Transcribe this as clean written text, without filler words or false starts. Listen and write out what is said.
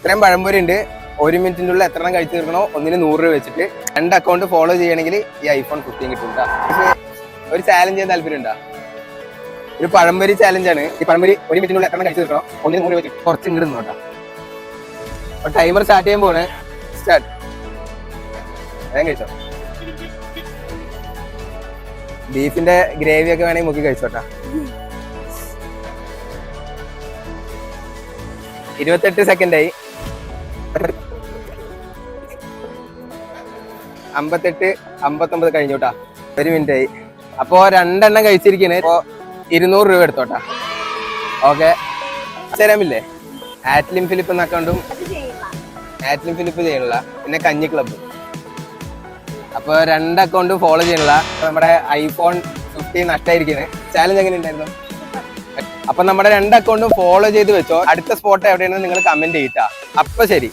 ഇത്രയും പഴംപൊരി ഉണ്ട്. 1 മിനിറ്റിൻ്റെ ഉള്ളിൽ എത്ര എണ്ണം കഴിച്ചു തീർക്കണോ ഒന്നിന് 100 രൂപ വെച്ചിട്ട് 2 അക്കൗണ്ട് ഫോളോ ചെയ്യണമെങ്കിൽ ഈ iPhone 15 കിട്ടും. ഒരു ചാലഞ്ച് ചെയ്യാൻ താല്പര്യം ഉണ്ടോ? ഒരു പഴംപൊരി ചാലഞ്ചാണ്. ഈ പഴംപൊരി 1 മിനിറ്റിനുള്ളിൽ എത്ര എണ്ണം കഴിച്ചു തീർക്കണോ ഒന്നിന് 100 രൂപ വെച്ചിട്ട് കുറച്ച് ഇങ്ങോട്ട് നോട്ടാ. അപ്പൊ ടൈമർ സ്റ്റാർട്ട് ചെയ്യാൻ പോണ്. സ്റ്റാർട്ട്. വേഗം കഴിച്ചോ. ബീഫിന്റെ ഗ്രേവി ഒക്കെ വേണമെങ്കിൽ മുക്കി കഴിച്ചോട്ടാ. 28 സെക്കൻഡായി. 58, 59 കഴിഞ്ഞോട്ടാ. 1 മിനിറ്റ് ആയി. അപ്പോ 2 എണ്ണം കഴിച്ചിരിക്കണേ. ഇപ്പോ 200 രൂപ എടുത്തോട്ടാ. ഓക്കെ, തരാമില്ലേ? ആറ്റ്ലിൻ ഫിലിപ്പ് എന്ന അക്കൗണ്ടും ആറ്റ്ലിൻ ഫിലിപ്പ് ചെയ്യണില്ല, പിന്നെ കഞ്ഞി ക്ലബ്ബ്. അപ്പൊ 2 അക്കൗണ്ടും ഫോളോ ചെയ്യണില്ല. നമ്മുടെ iPhone 15 നഷ്ടമായിരിക്കുന്നത്. ചാലഞ്ച് എങ്ങനെ ഉണ്ടായിരുന്നു? അപ്പൊ നമ്മുടെ 2 അക്കൗണ്ടും ഫോളോ ചെയ്ത് വെച്ചോ. അടുത്ത സ്പോട്ട് എവിടെയാണെന്ന് നിങ്ങൾ കമന്റ് ചെയ്യട്ടാ. അപ്പൊ ശരി.